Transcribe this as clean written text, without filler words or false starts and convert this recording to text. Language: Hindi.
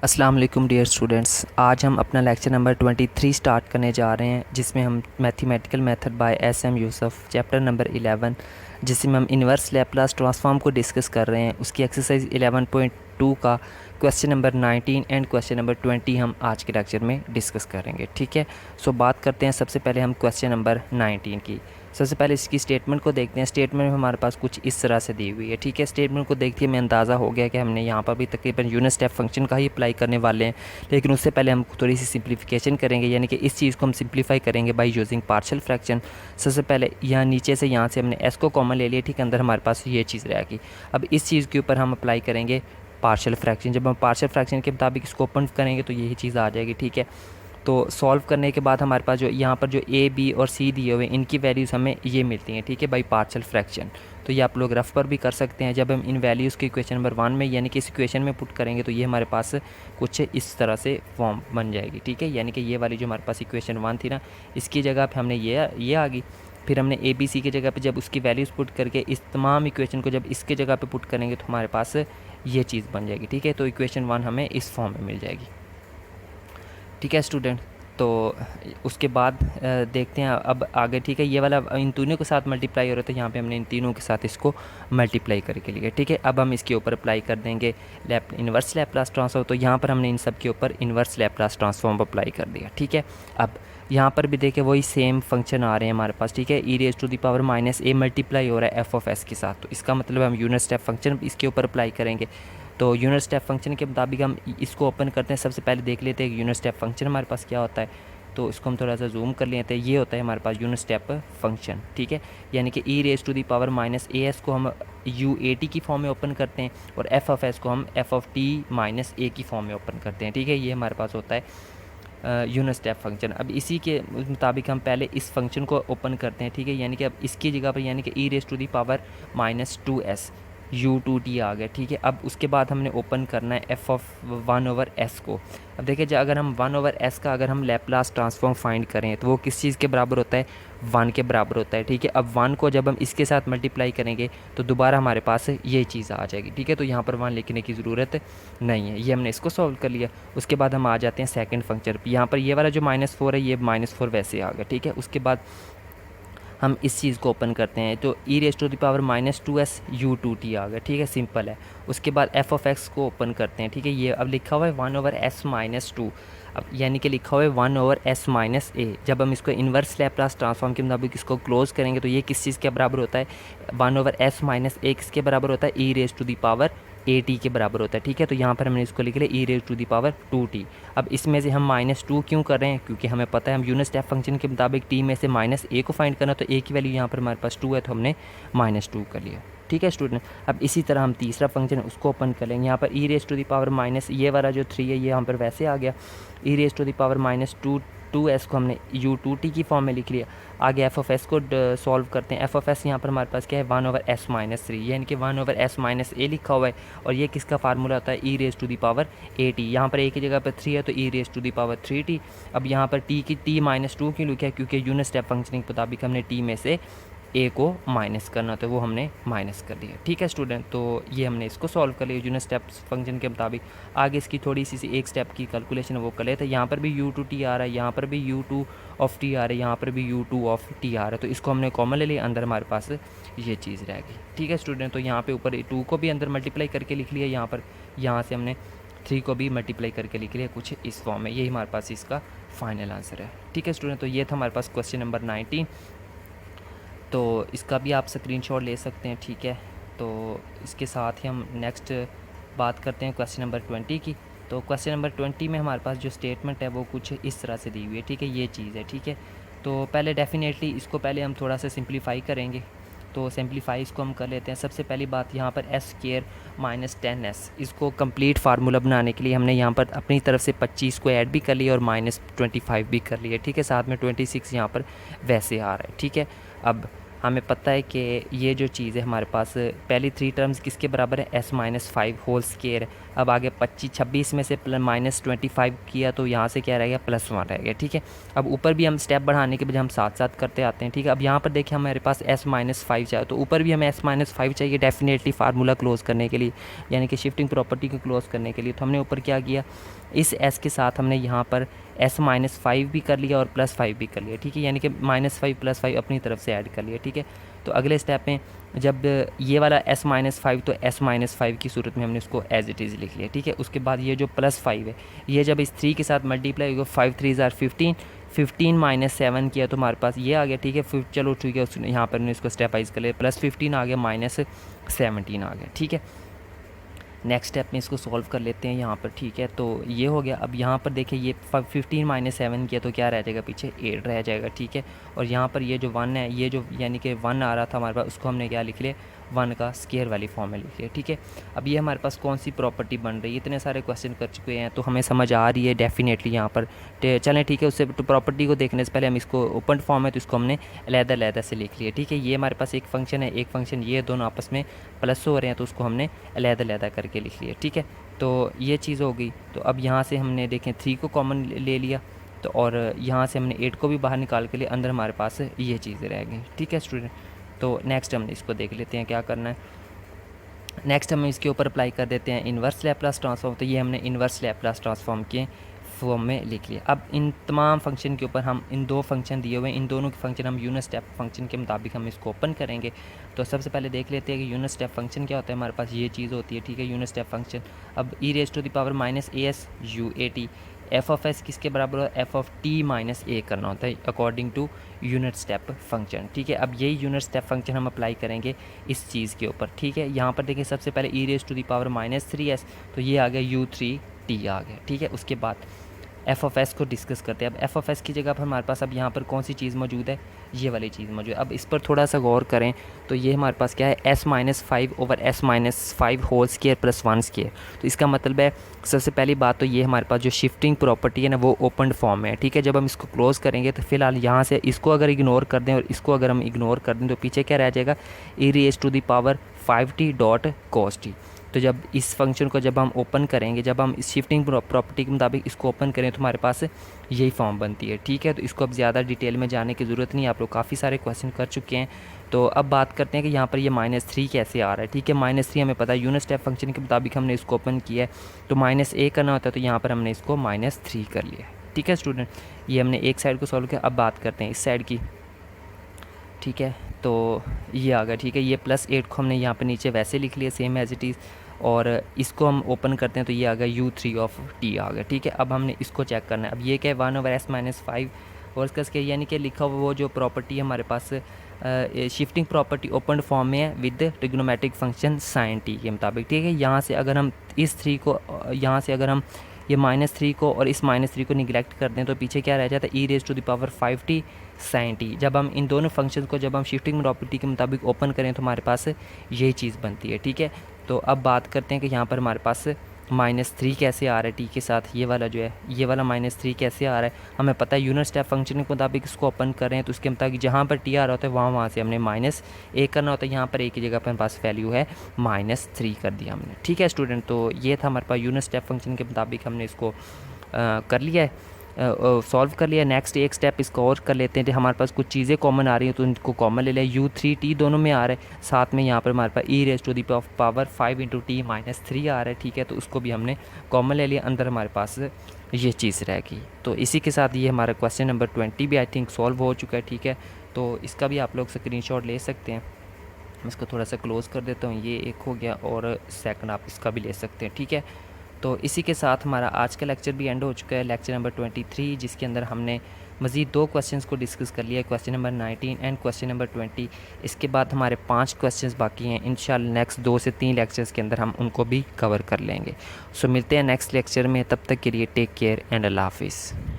अस्सलाम वालेकुम डियर स्टूडेंट्स। आज हम अपना लेक्चर नंबर 23 स्टार्ट करने जा रहे हैं, जिसमें हम mathematical method by SM. Yusuf chapter number 11, जिसमें हम इन्वर्स लैप्लास ट्रांसफॉर्म को डिस्कस कर रहे हैं। उसकी एक्सरसाइज 11.2 का question number 19 and question number 20 हम आज के लेक्चर में डिस्कस करेंगे। ठीक है, सो बात करते हैं सबसे पहले हम क्वेश्चन नंबर 19 की। सबसे पहले इसकी स्टेटमेंट को देखते हैं। स्टेटमेंट में हमारे पास कुछ इस तरह से दी हुई है। ठीक है, स्टेटमेंट को देखते हमें अंदाज़ा हो गया कि हमने यहाँ पर भी तकरीबन यूनिट स्टेप फंक्शन का ही अप्लाई करने वाले हैं, लेकिन उससे पहले हम थोड़ी सी सिंप्लीफिकेशन करेंगे, यानी कि इस चीज़ को हम सिंप्लीफाई करेंगे बाय यूजिंग पार्शियल फ्रैक्शन। सबसे पहले यहाँ नीचे से यहाँ से हमने एस को कॉमन ले लिया। ठीक है, अंदर हमारे पास ये चीज़ रहेगी। अब इस चीज़ के ऊपर हम अप्लाई करेंगे पार्शियल फ्रैक्शन। जब हम पार्शियल फ्रैक्शन के मुताबिक इसको ओपन करेंगे तो यही चीज़ आ जाएगी। ठीक है, तो सॉल्व करने के बाद हमारे पास जो यहाँ पर जो ए बी और सी दिए हुए इनकी वैल्यूज़ हमें ये मिलती हैं। ठीक है, बाई पार्शियल फ्रैक्शन। तो ये आप लोग रफ पर भी कर सकते हैं। जब हम इन वैल्यूज़ को इक्वेशन नंबर 1 में यानी कि इस इक्वेशन में पुट करेंगे तो ये हमारे पास कुछ इस तरह से फॉर्म बन जाएगी। ठीक है, यानी कि ये वाली जो हमारे पास इक्वेशन 1 थी ना, इसकी जगह पे हमने ये आ गई। फिर हमने ए बी सी की जगह पे जब उसकी वैल्यूज़ पुट करके इस तमाम इक्वेशन को जब इसके जगह पे पुट करेंगे तो हमारे पास ये चीज़ बन जाएगी। ठीक है, तो इक्वेशन 1 हमें इस फॉर्म में मिल जाएगी। ठीक है स्टूडेंट, तो उसके बाद देखते हैं अब आगे। ठीक है, ये वाला इन तीनों के साथ मल्टीप्लाई हो रहा था, यहाँ पे हमने इन तीनों के साथ इसको मल्टीप्लाई करके लिया। ठीक है, अब हम इसके ऊपर अप्लाई कर देंगे इन्वर्स लैप्लास ट्रांसफॉर्म। तो यहाँ पर हमने इन सब के ऊपर इन्वर्स लैप्लास ट्रांसफॉर्म अप्लाई कर दिया। ठीक है, अब यहाँ पर भी देखें वही सेम फंक्शन आ रहे हैं हमारे पास। ठीक है, e raise to the power minus a multiply हो रहा है एफ ऑफ एस के साथ, तो इसका मतलब हम यूनिट स्टेप फंक्शन इसके ऊपर अप्लाई करेंगे। तो यूनिट स्टेप फंक्शन के मुताबिक हम इसको ओपन करते हैं। सबसे पहले देख लेते हैं यूनिट स्टेप फंक्शन हमारे पास क्या होता है। तो इसको हम थोड़ा सा जूम कर लेते हैं। ये होता है हमारे पास यूनिट स्टेप फंक्शन। ठीक है, यानी कि e raise to the power minus a s को हम यू ए टी की फॉर्म में ओपन करते हैं और एफ ऑफ एस को हम f of t minus a की फॉर्म में ओपन करते हैं। ठीक है, ये हमारे पास होता है यूनिट स्टेप फंक्शन। अब इसी के मुताबिक हम पहले इस फंक्शन को ओपन करते हैं। ठीक है, यानी कि अब इसकी जगह पर यानी कि e raise to the power minus 2s u2t आ गया। ठीक है, अब उसके बाद हमने ओपन करना है एफ ऑफ 1/s को। अब देखिए, जो अगर हम 1/s का अगर हम लैप्लास ट्रांसफॉर्म फाइंड करें तो वो किस चीज़ के बराबर होता है, 1 के बराबर होता है। ठीक है, अब 1 को जब हम इसके साथ मल्टीप्लाई करेंगे तो दोबारा हमारे पास ये चीज़ आ जाएगी। ठीक है, तो यहाँ पर 1 लिखने की ज़रूरत नहीं है। ये हमने इसको सॉल्व कर लिया। उसके बाद हम आ जाते हैं सेकंड फंक्शन। यहाँ पर ये वाला जो -4 है, ये -4 वैसे आ गया। ठीक है, उसके बाद हम इस चीज़ को ओपन करते हैं तो e raise to the power -2s u2t आ गया। ठीक है, सिंपल है। उसके बाद एफ ऑफ एक्स को ओपन करते हैं। ठीक है, ये अब लिखा हुआ है 1/s-2, अब यानी कि लिखा हुआ है 1/s-a। जब हम इसको इन्वर्स लैप्लास ट्रांसफॉर्म के मुताबिक इसको क्लोज करेंगे तो ये किस चीज़ के बराबर होता है, 1/s-a किसके बराबर होता है, e raise to the power a t के बराबर होता है। ठीक है, तो यहाँ पर हमने इसको लिख लिया e raise to the power 2t। अब इसमें से हम -2 क्यों कर रहे हैं, क्योंकि हमें पता है हम यूनिट स्टेप फंक्शन के मुताबिक t में से -a को फाइंड करना, तो a की वैल्यू यहाँ पर हमारे पास 2 है तो हमने -2 कर लिया। ठीक है स्टूडेंट, अब इसी तरह हम तीसरा फंक्शन है उसको ओपन कर लेंगे। यहाँ पर e raise to the power minus ये वाला जो 3 है ये यहाँ पर वैसे आ गया। E raise to the power -2s को हमने u2t की फॉर्म में लिख लिया। आगे एफ ऑफ एस को सॉल्व करते हैं। एफ ऑफ एस यहाँ पर हमारे पास क्या है, 1/s-3, यानी कि 1/s-a लिखा हुआ है और ये किसका फार्मूला होता है, e raise to the power a t। यहाँ पर a की जगह पर 3 है तो e raise to the power 3t। अब यहाँ पर t-2 क्यों लिखा है, क्योंकि यूनिट स्टेप फंक्शन के मुताबिक हमने t में से a को माइनस करना, तो वो हमने माइनस कर दिया। ठीक है स्टूडेंट, तो ये हमने इसको सॉल्व कर लिया यूनिट स्टेप फंक्शन के मुताबिक। आगे इसकी थोड़ी सी एक स्टेप की कैलकुलेशन वो कर लेते हैं। यहाँ पर भी u2t आ रहा है, यहाँ पर भी u2 ऑफ t आ रहा है, यहाँ पर भी u2 ऑफ t आ रहा है, तो इसको हमने कॉमन ले लिया, अंदर हमारे पास ये चीज़ रहेगी। ठीक है स्टूडेंट, तो यहाँ पे ऊपर 2 को भी अंदर मल्टीप्लाई करके लिख लिया, यहाँ पर यहाँ से हमने 3 को भी मल्टीप्लाई करके लिख लिया कुछ इस फॉर्म में। यही हमारे पास इसका फाइनल आंसर है। ठीक है स्टूडेंट, तो ये था हमारे पास क्वेश्चन नंबर 19। तो इसका भी आप स्क्रीनशॉट ले सकते हैं। ठीक है, तो इसके साथ ही हम नेक्स्ट बात करते हैं क्वेश्चन नंबर 20 की। तो क्वेश्चन नंबर 20 में हमारे पास जो स्टेटमेंट है वो कुछ इस तरह से दी हुई है। ठीक है, ये चीज़ है। ठीक है, तो पहले डेफिनेटली इसको पहले हम थोड़ा सा सिंप्लीफाई करेंगे। तो सिंप्लीफाई इसको हम कर लेते हैं। सबसे पहली बात यहाँ पर s² - 10s, इसको कंप्लीट फार्मूला बनाने के लिए हमने यहाँ पर अपनी तरफ से 25 को ऐड भी कर लिया और -25 भी कर लिया। ठीक है, साथ में 26 यहाँ पर वैसे आ रहा है। ठीक है, अब हमें पता है कि ये जो चीज़ है हमारे पास पहली 3 टर्म्स किसके बराबर है, s - 5 होल स्क्वायर है। अब आगे 26 में से -25 किया तो यहाँ से क्या रहेगा +1 रहेगा, ठीक है। अब ऊपर भी हम स्टेप बढ़ाने के बजाय हम साथ साथ करते आते हैं, ठीक है। अब यहाँ पर देखिए हमारे पास s-5 चाहिए, तो ऊपर भी हमें s-5 चाहिए डेफिनेटली फार्मूला क्लोज करने के लिए, यानी कि शिफ्टिंग प्रॉपर्टी को क्लोज करने के लिए। तो हमने ऊपर क्या किया, इस s के साथ हमने यहाँ पर s-5 भी कर लिया और +5 भी कर लिया, ठीक है, यानी कि -5 +5 अपनी तरफ से ऐड कर लिया, ठीक है। तो अगले स्टेप में जब ये वाला s-5 तो s-5 की सूरत में हमने उसको एज इट इज़ लिख लिया, ठीक है। उसके बाद ये जो +5 है ये जब इस 3 के साथ मल्टीप्लाई होगा 5 3 = 15, 15 - 7 किया तो हमारे पास ये आ गया, ठीक है। फिर चलो ठीक है, यहाँ पर हमने इसको स्टेप वाइज कर लिया, +15 आ गया, -17 आ गया, ठीक है। नेक्स्ट स्टेप में इसको सॉल्व कर लेते हैं यहाँ पर, ठीक है। तो ये हो गया। अब यहाँ पर देखिए ये 15 - 7 किया तो क्या रह जाएगा, पीछे 8 रह जाएगा, ठीक है। और यहाँ पर ये जो 1 है, ये जो यानी कि 1 आ रहा था हमारे पास, उसको हमने क्या लिख लिया, 1 का स्केयर वाली फॉर्म में लिख लिया, ठीक है। अब ये हमारे पास कौन सी प्रॉपर्टी बन रही है, इतने सारे क्वेश्चन कर चुके हैं तो हमें समझ आ रही है डेफिनेटली यहाँ पर। चलें ठीक है, उससे तो प्रॉपर्टी को देखने से पहले हम इसको ओपन फॉर्म है तो इसको हमने अलग-अलग से लिख लिया, ठीक है। ये हमारे पास एक फंक्शन है, एक फंक्शन, ये दोनों आपस में प्लस हो रहे हैं तो उसको हमने अलग-अलग करके लिख लिया, ठीक है। तो ये चीज़ हो गई। तो अब यहाँ से हमने देखें 3 को कॉमन ले लिया, तो और यहाँ से हमने 8 को भी बाहर निकाल के लिए, अंदर हमारे पास ये चीज़ें रह गई, ठीक है स्टूडेंट। तो नेक्स्ट हमने इसको देख लेते हैं क्या करना है। नेक्स्ट हम इसके ऊपर अप्लाई कर देते हैं इन्वर्स लैप्लास ट्रांसफॉर्म। तो ये हमने इन्वर्स लैप्लास ट्रांसफॉर्म के फॉर्म में लिख लिया। अब इन तमाम फंक्शन के ऊपर हम इन 2 फंक्शन दिए हुए हैं, इन दोनों के फंक्शन हम यूनिट स्टेप फंक्शन के मुताबिक हम इसको ओपन करेंगे। तो सबसे पहले देख लेते हैं कि यूनिट स्टेप फंक्शन क्या होता है। हमारे पास ये चीज़ होती है, ठीक है, यूनिट स्टेप फंक्शन। अब e⁻⁻as u⁻t f(s) किसके बराबर हो, f(t-a) करना होता है according to unit step function, ठीक है। अब यही यूनिट स्टेप फंक्शन हम अप्लाई करेंगे इस चीज़ के ऊपर, ठीक है। यहाँ पर देखिए सबसे पहले e⁻³ तो ये आ गया u3t आ गया, ठीक है। उसके बाद f(s) को डिस्कस करते हैं। अब f(s) की जगह पर हमारे पास अब यहाँ पर कौन सी चीज़ मौजूद है, ये वाली चीज़ मौजूद है। अब इस पर थोड़ा सा गौर करें तो ये हमारे पास क्या है, s-5/s-5 होल स्क्वायर + 1 स्क्वायर। तो इसका मतलब है सबसे पहली बात तो ये हमारे पास जो शिफ्टिंग प्रॉपर्टी है ना वो ओपन फॉर्म में है, ठीक है। जब हम इसको क्लोज करेंगे तो फिलहाल यहाँ से इसको अगर इग्नोर कर दें और इसको अगर हम इग्नोर कर दें तो पीछे क्या रह जाएगा, e⁻⁵t cos t। तो जब इस फंक्शन को जब हम ओपन करेंगे, जब हम इस शिफ्टिंग प्रॉपर्टी के मुताबिक इसको ओपन करें तो हमारे पास यही फॉर्म बनती है, ठीक है। तो इसको अब ज़्यादा डिटेल में जाने की ज़रूरत नहीं है, आप लोग काफ़ी सारे क्वेश्चन कर चुके हैं। तो अब बात करते हैं कि यहाँ पर ये -3 कैसे आ रहा है, ठीक है। -3 हमें पता है यूनिट स्टेप फंक्शन के मुताबिक हमने इसको ओपन किया है, तो -a करना होता है तो यहाँ पर हमने इसको -3 कर लिया, ठीक है स्टूडेंट। ये हमने एक साइड को सॉल्व किया। अब बात करते हैं इस साइड की, ठीक है। तो ये आ गया, ठीक है। ये +8 को हमने यहाँ पर नीचे वैसे लिख लिया सेम एज इट इज़, और इसको हम ओपन करते हैं तो ये आ गया u3 आ गया, ठीक है। अब हमने इसको चेक करना है। अब ये क्या है, 1/s-5 और इसका क्या यानी कि लिखा हुआ वो जो प्रॉपर्टी है हमारे पास शिफ्टिंग प्रॉपर्टी ओपन फॉर्म में है with trigonometric function sin t के मुताबिक, ठीक है। यहाँ से अगर हम इस 3 को यहाँ से अगर हम ये -3 को और इस -3 को निगलेक्ट कर दें तो पीछे क्या रह जाता है, e⁻⁵t sin t। जब हम इन दोनों फंक्शंस को जब हम शिफ्टिंग प्रॉपर्टी के मुताबिक ओपन करें तो हमारे पास यही चीज़ बनती है, ठीक है। तो अब बात करते हैं कि यहाँ पर हमारे पास -3 कैसे आ रहा है t के साथ, ये वाला जो है, ये वाला -3 कैसे आ रहा है। हमें पता है यूनिट स्टेप फंक्शन के मुताबिक इसको ओपन कर रहे हैं तो उसके मुताबिक जहाँ पर t आ रहा होता है वहाँ से हमने -1 करना होता है। यहाँ पर a की जगह पर हमारे पास वैल्यू है -3 कर दिया हमने, ठीक है स्टूडेंट। तो ये था हमारे पास यूनिट स्टेप फंक्शन के मुताबिक हमने इसको कर लिया है, सॉल्व कर लिया। नेक्स्ट एक स्टेप इसको और कर लेते हैं कि हमारे पास कुछ चीज़ें कॉमन आ रही हैं तो इनको कॉमन ले लें। u3t दोनों में आ रहा है, साथ में यहाँ पर हमारे पास e⁻⁵ × t-3 आ रहा है, ठीक है। तो उसको भी हमने कॉमन ले लिया, अंदर हमारे पास ये चीज़ रह गई। तो इसी के साथ ये हमारा क्वेश्चन नंबर 20 भी आई थिंक सॉल्व हो चुका है, ठीक है। तो इसका भी आप लोग स्क्रीनशॉट ले सकते हैं। मैं इसको थोड़ा सा क्लोज़ कर देता हूँ, ये एक हो गया और सेकंड आप इसका भी ले सकते हैं, ठीक है। तो इसी के साथ हमारा आज का लेक्चर भी एंड हो चुका है, लेक्चर नंबर 23, जिसके अंदर हमने मज़ीद 2 क्वेश्चंस को डिस्कस कर लिया, question number 19 and question number 20। इसके बाद हमारे 5 क्वेश्चंस बाकी हैं, इंशाल्लाह नेक्स्ट 2 से 3 लेक्चर्स के अंदर हम उनको भी कवर कर लेंगे। सो मिलते हैं नेक्स्ट लेक्चर में, तब तक के लिए टेक केयर एंड अल्लाह हाफिज़।